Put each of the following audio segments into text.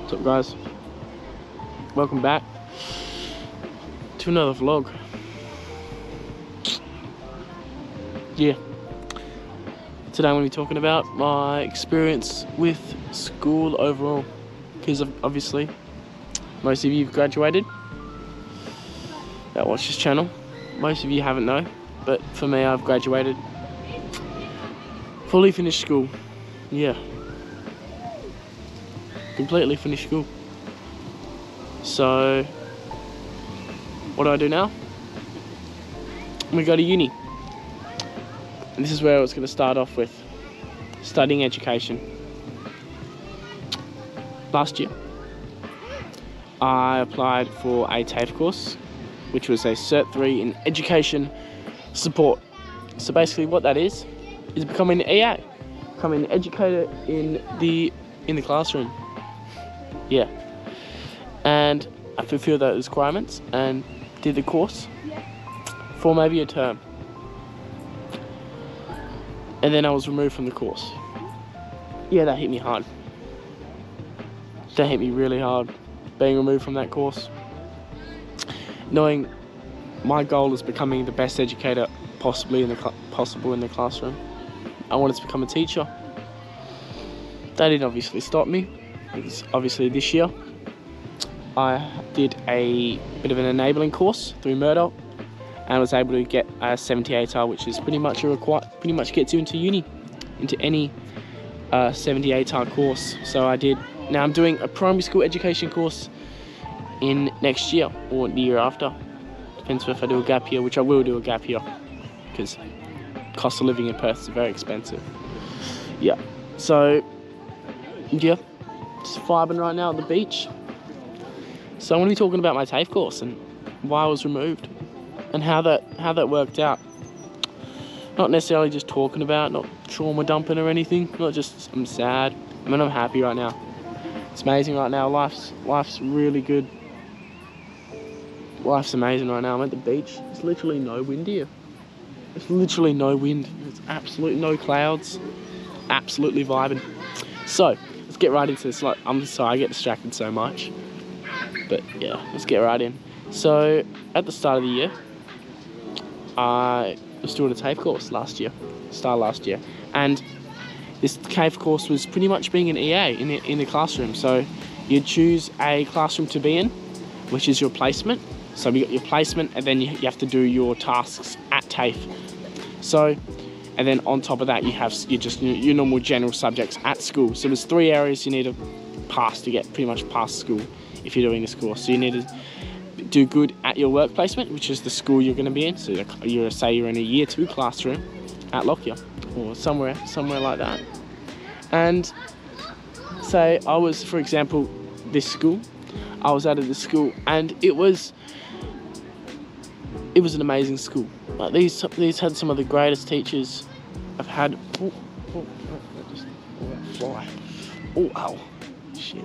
What's up, guys? Welcome back to another vlog. Yeah, today I'm going to be talking about my experience with school overall, because obviously most of you have graduated that watch this channel. Most of you haven't though, but for me, I've graduated, fully finished school. Yeah, completely finished school. So what do I do now? I'm gonna go to uni, and this is where I was going to start off with studying education. Last year I applied for a TAFE course, which was a Cert 3 in education support. So basically what that is becoming an EA, becoming an educator in the classroom. Yeah, and I fulfilled those requirements and did the course for maybe a term, and then I was removed from the course. Yeah, that hit me hard. That hit me really hard, being removed from that course, knowing my goal is becoming the best educator possible in the classroom. I wanted to become a teacher. That didn't obviously stop me, because obviously this year I did a bit of an enabling course through Murdoch and was able to get a 78R, which is pretty much gets you into uni, into any 78R course. So I did. Now I'm doing a primary school education course in next year or the year after. Depends if I do a gap year, which I will do a gap year, because cost of living in Perth is very expensive. Yeah, so yeah, just vibing right now at the beach. So I'm going to be talking about my TAFE course and why I was removed and how that worked out. Not necessarily just talking about, not trauma dumping or anything. Not just I'm sad. I mean, I'm happy right now. It's amazing right now. Life's really good. Life's amazing right now. I'm at the beach. There's literally no wind here. There's literally no wind. There's absolutely no clouds. Absolutely vibing. So let's get right into this. Like, I'm sorry, I get distracted so much. But yeah, let's get right in. So at the start of the year, I was doing a TAFE course last year, and this TAFE course was pretty much being an EA in the classroom. So you'd choose a classroom to be in, which is your placement. So we got your placement, and then you have to do your tasks at TAFE. So, and then on top of that, you have your normal general subjects at school. So there's 3 areas you need to pass to get pretty much past school if you're doing this course. So you need to do good at your work placement, which is the school you're going to be in. So say you're in a year 2 classroom at Lockyer or somewhere like that. And say I was, for example, I was out of this school, and it was an amazing school. Like these had some of the greatest teachers I've had. Fly. Oh, ow. Shit.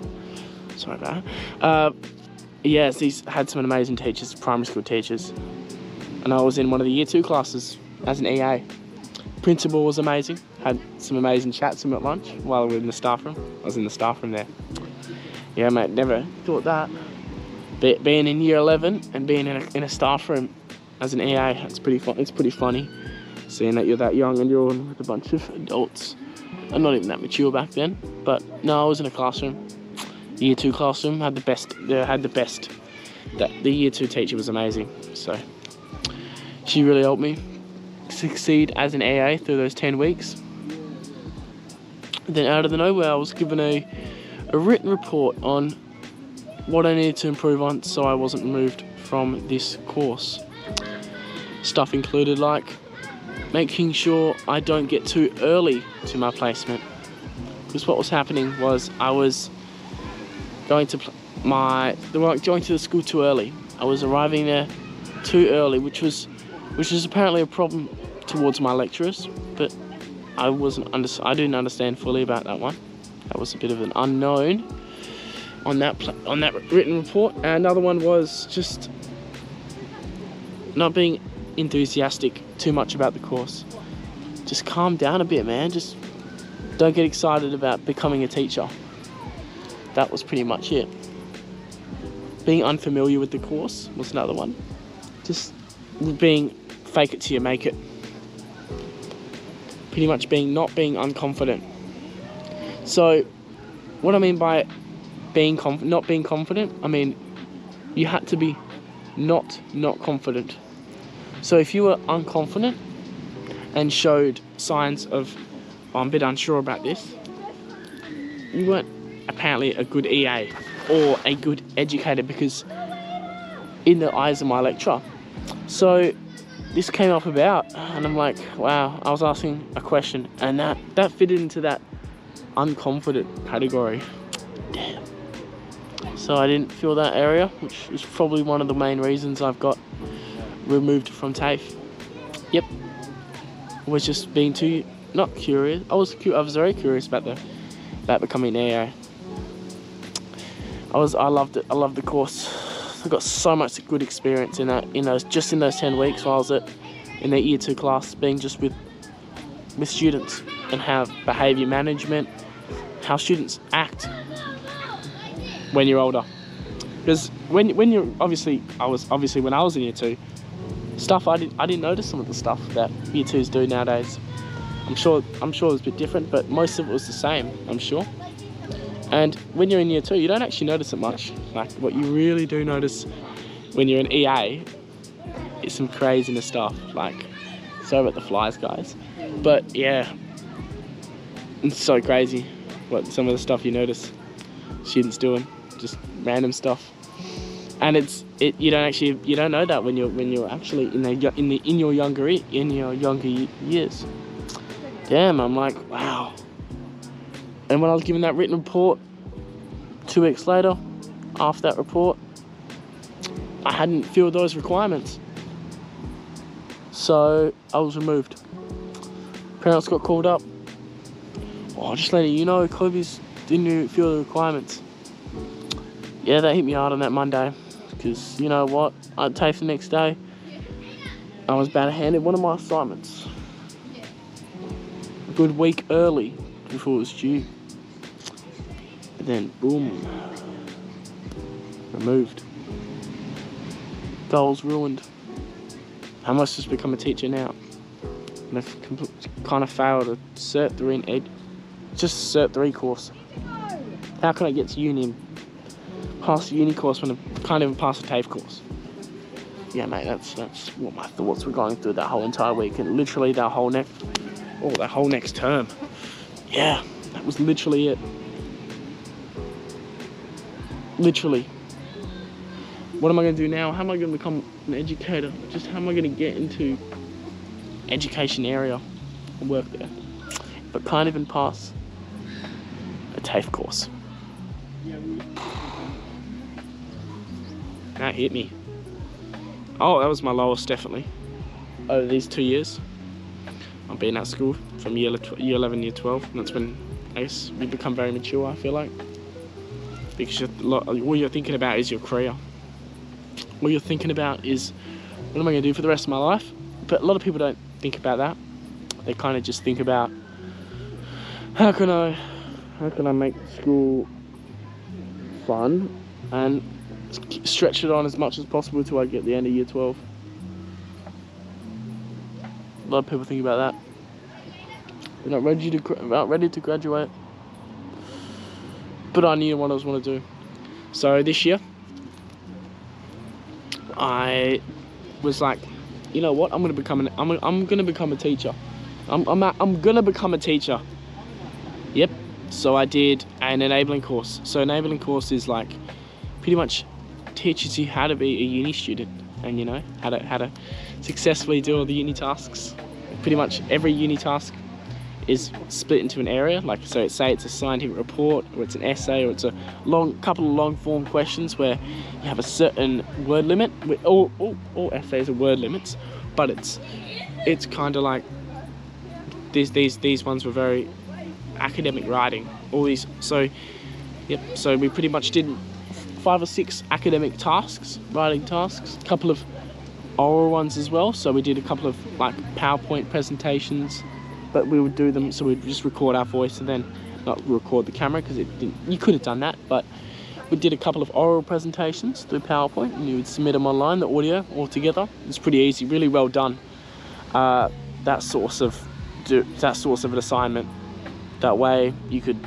Sorry about that. Yes, these had some amazing teachers, primary school teachers. And I was in one of the year 2 classes as an EA. Principal was amazing. Had some amazing chats with him at lunch while we were in the staff room. I was in the staff room there. Yeah, mate, never thought that. Being in year 11 and being in a staff room as an EA, it's pretty fun. It's pretty funny seeing that you're that young and you're with a bunch of adults. I'm not even that mature back then, but no, I was in a classroom. Year 2 classroom had the best. The year 2 teacher was amazing. So she really helped me succeed as an EA through those 10 weeks. Then out of the nowhere, I was given a written report on what I needed to improve on so I wasn't removed from this course. Stuff included like making sure I don't get too early to my placement, because what was happening was I was going to the school too early. I was arriving there too early, which was apparently a problem towards my lecturers, but I didn't understand fully about that one. That was a bit of an unknown on that written report. And another one was just not being enthusiastic too much about the course. Just calm down a bit, man. Just don't get excited about becoming a teacher. that was pretty much it. Being unfamiliar with the course was another one. Just being fake it till you make it. Pretty much not being unconfident. So what I mean by not being confident, I mean you had to be not confident. So if you were unconfident and showed signs of, oh, I'm a bit unsure about this, you weren't apparently a good EA or a good educator, because in the eyes of my lecturer. So this came up about, and I'm like, wow, I was asking a question and that fitted into that unconfident category. Damn. So I didn't feel that area, which is probably one of the main reasons I've got removed from TAFE. Yep. Was just being too, not curious. I was very curious about becoming an EA. I loved it. I loved the course. I got so much good experience in those 10 weeks while I was in the year 2 class, being just with students and how behaviour management, how students act when you're older. Because when you're when I was in year 2, stuff I didn't notice some of the stuff that year 2s do nowadays. I'm sure it was a bit different, but most of it was the same, I'm sure. And when you're in year 2, you don't actually notice it much. Like, what you really do notice when you're an EA is some craziness stuff. Like, sorry about the flies, guys. But yeah, it's so crazy what some of the stuff you notice students doing, just random stuff. And you don't know that when you're actually in your younger years. Damn, I'm like, wow. And when I was given that written report 2 weeks later, after that report, I hadn't filled those requirements. So I was removed. Parents got called up. Oh, just letting you know, Kobe's didn't fill the requirements. Yeah, that hit me hard on that Monday. Because, you know what, I'd TAFE the next day. I was about to hand in one of my assignments a good week early before it was due. But then, boom, removed. Goals ruined. I must just become a teacher now. And I've kind of failed a Cert 3 in Ed. Just a Cert 3 course. How can I get to uni and pass the uni course when I can't even pass a TAFE course? Yeah, mate, that's what my thoughts were going through that whole entire week, and literally that whole next term. Yeah, that was literally it. Literally. What am I going to do now? How am I going to become an educator? Just how am I going to get into education area and work there? But can't even pass a TAFE course. That hit me. Oh, that was my lowest, definitely. Over these 2 years, I've been at school from year 11, year 12. And that's when, I guess, you become very mature, I feel like. Because all you're thinking about is your career. All you're thinking about is, what am I going to do for the rest of my life? But a lot of people don't think about that. They kind of just think about, how can I make school fun and stretch it on as much as possible until I get the end of year 12. A lot of people think about that. They're not ready to graduate. But I knew what I was going to do. So this year, I was like, you know what? I'm gonna become a teacher. I'm gonna become a teacher. Yep. So I did an enabling course. So enabling course is like pretty much teaches you how to be a uni student, and you know how to successfully do all the uni tasks. Pretty much every uni task is split into an area. Like, so say it's a scientific report, or it's an essay, or it's a couple of long form questions where you have a certain word limit. All essays are word limits, but it's kind of like these ones were very academic writing. All these, so yep. So we pretty much did 5 or 6 academic tasks, writing tasks, a couple of oral ones as well. So we did a couple of like PowerPoint presentations, but we would do them, so we'd just record our voice and then not record the camera because it didn't. You could have done that, but we did a couple of oral presentations through PowerPoint, and you would submit them online, the audio all together. It's pretty easy, really well done. That sort of an assignment. That way you could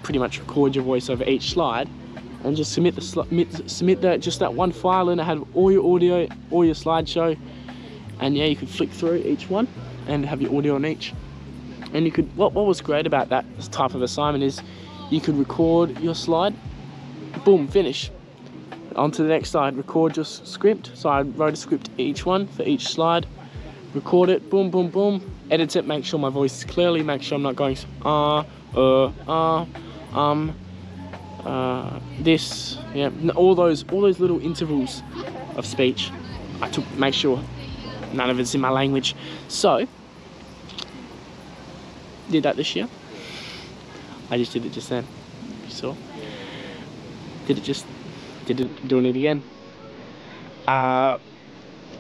pretty much record your voice over each slide and just submit that one file, and it had all your audio, all your slideshow, and yeah, you could flick through each one and have your audio on each. And you could, what was great about that type of assignment is you could record your slide, boom, finish. On to the next slide, record your script. So I wrote a script each one for each slide, record it, boom, boom, boom, edit it, make sure my voice is clearly, make sure I'm not going this, yeah, all those little intervals of speech. Make sure none of it's in my language. So did that this year. I just did it just then. You saw? Doing it again.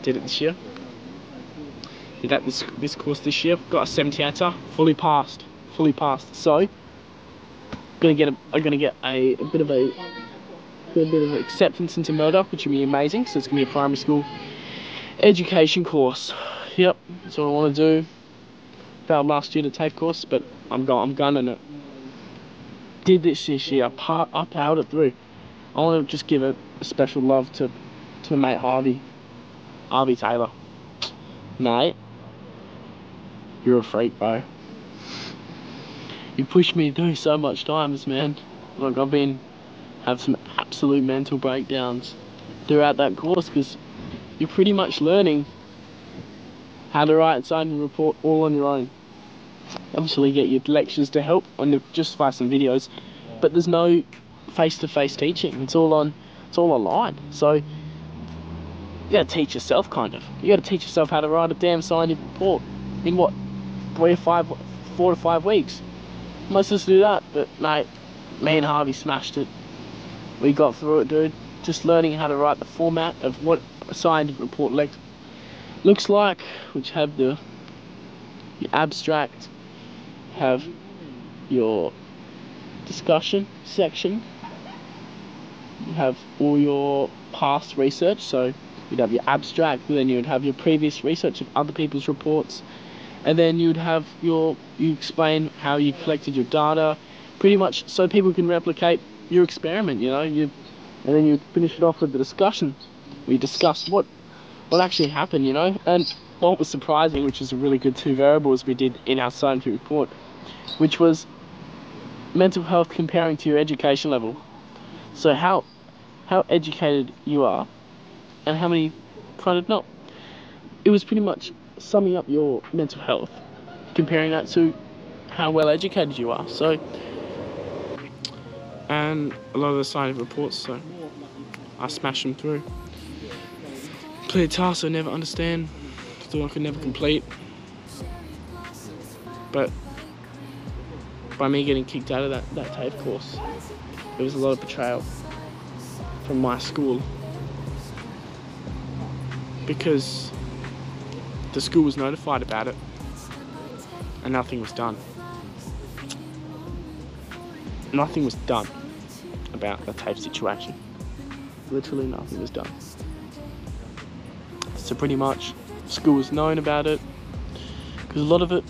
Did it this year. Did that this course this year. Got a 78er, fully passed. So I'm gonna get a bit of acceptance into Murdoch, which will be amazing. So it's gonna be a primary school education course. Yep, that's what I want to do. Failed last year, the TAFE course, but I'm gunning it. Did this year, I powered it through. I want to just give a special love to my mate Harvey Taylor. Mate, you're a freak, bro. You pushed me through so much times, man. Like, have some absolute mental breakdowns throughout that course, because you're pretty much learning how to write assignment report all on your own. Obviously, you get your lectures to help just by some videos, but there's no face-to-face teaching. It's all online. So you gotta teach yourself, kind of. You gotta teach yourself how to write a damn scientific report in what, 4 to 5 weeks. Most of us do that, but mate, me and Harvey smashed it. We got through it, dude. Just learning how to write the format of what a scientific report looks like, which have your abstract, have your discussion section, you have all your past research, so you'd have your abstract, and then you'd have your previous research of other people's reports, and then you explain how you collected your data, pretty much so people can replicate your experiment, and then you finish it off with the discussion. We discussed what actually happened, and what was surprising, which is a really good 2 variables we did in our scientific report, which was mental health comparing to your education level. So how educated you are and how many kind of not. It was pretty much summing up your mental health, comparing that to how well educated you are. So, and a lot of the scientific reports, so I smashed them through. Clear tasks I never understand, thought I could never complete, but by me getting kicked out of that TAFE course, there was a lot of betrayal from my school, because the school was notified about it and nothing was done. Nothing was done about the TAFE situation. Literally nothing was done. So pretty much, school was known about it, because a lot of it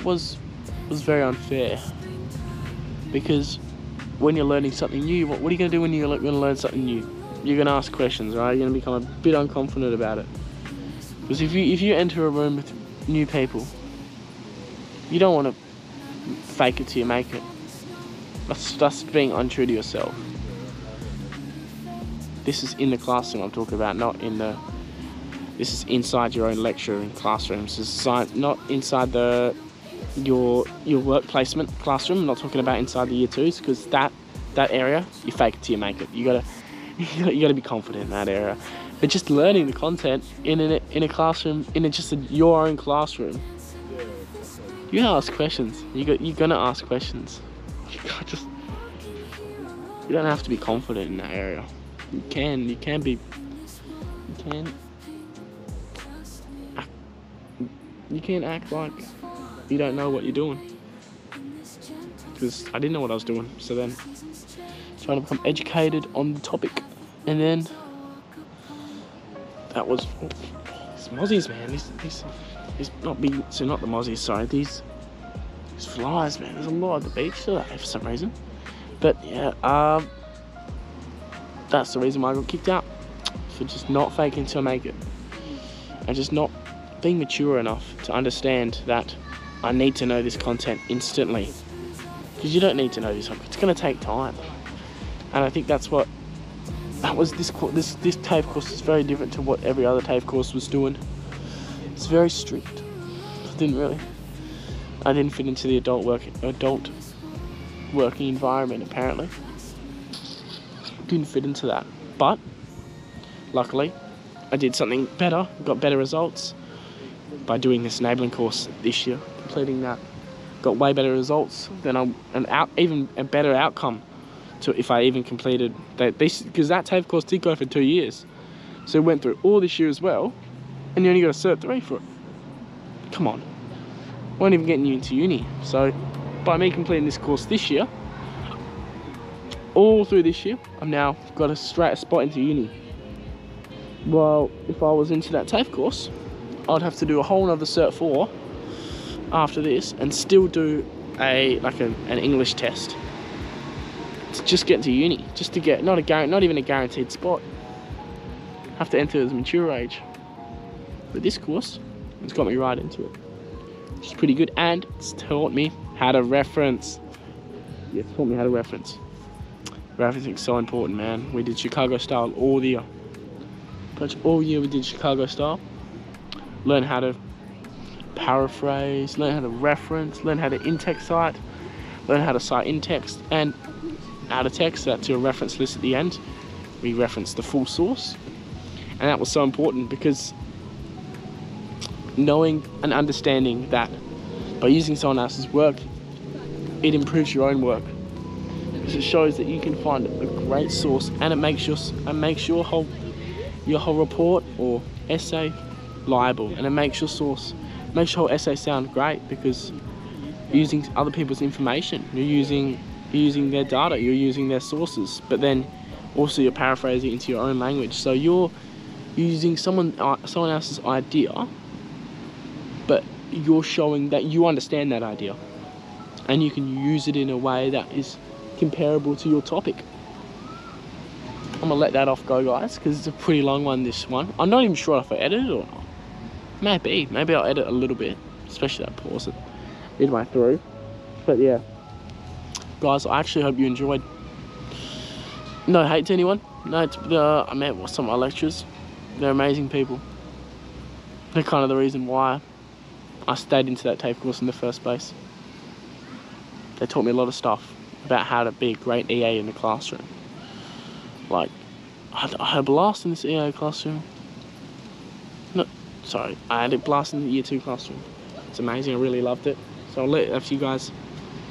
was very unfair. Because when you're learning something new, what are you going to do when you're going to learn something new? You're going to ask questions, right? You're going to become a bit unconfident about it. Because if you enter a room with new people, you don't want to fake it till you make it. That's being untrue to yourself. This is in the classroom I'm talking about, not in the. This is inside your own lecture and classrooms. This is not inside your work placement classroom. I'm not talking about inside the year 2s, because that area, you fake it till you make it. You gotta be confident in that area. But just learning the content in a classroom, your own classroom, you gotta ask questions. You're gonna ask questions. You don't have to be confident in that area. You can act like you don't know what you're doing. because I didn't know what I was doing. So then trying to become educated on the topic, and then that was these mozzies, man. These not big, so not the mozzies. Sorry, these flies, man. There's a lot at the beach today for some reason. But yeah, that's the reason why I got kicked out, for just not faking till I make it, and just not being mature enough to understand that I need to know this content instantly, because you don't need to know this. It's going to take time, and I think that's what that was. This TAFE course is very different to what every other TAFE course was doing. It's very strict. I didn't fit into the adult working environment, apparently. Didn't fit into that, but luckily I did something better, got better results by doing this enabling course this year, completing that. Got way better results than even a better outcome to if I even completed that, because that TAFE course did go for 2 years, so it went through all this year as well, and you only got a Cert 3 for it. Come on, won't even get you into uni. So by me completing this course this year, all through this year, I've now got a straight spot into uni. Well, if I was into that TAFE course, I'd have to do a whole nother Cert 4 after this, and still do an English test to just get into uni, just to get not even a guaranteed spot. Have to enter as a mature age. But this course, it's got me right into it, which is pretty good, and it's taught me how to reference. Yeah, it's taught me how to reference. Referencing's so important, man. We did Chicago style all year. Pretty much all year we did Chicago style. Learn how to paraphrase, learn how to reference, learn how to in-text cite, learn how to cite in-text and out-of-text. That's your reference list at the end. We reference the full source, and that was so important, because knowing and understanding that by using someone else's work, it improves your own work, because it shows that you can find a great source, and it makes your whole report or essay liable, and it makes your whole essay sound great, because you're using other people's information, you're using their data, you're using their sources, but then also you're paraphrasing into your own language. So you're using someone else's idea, but you're showing that you understand that idea, and you can use it in a way that is comparable to your topic. I'm gonna let that off go, guys, because it's a pretty long one, this one. I'm not even sure if I edited it or not. Maybe I'll edit a little bit, especially that pause it midway through. But yeah, guys, I actually hope you enjoyed. No hate to anyone. I met some of my lecturers. They're amazing people. They're kind of the reason why I stayed into that TAFE course in the first place. They taught me a lot of stuff about how to be a great EA in the classroom. Like, I had a blast in this EA classroom. I had a blast in the Year 2 classroom. It's amazing, I really loved it. So I'll let a few guys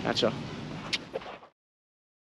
catch ya.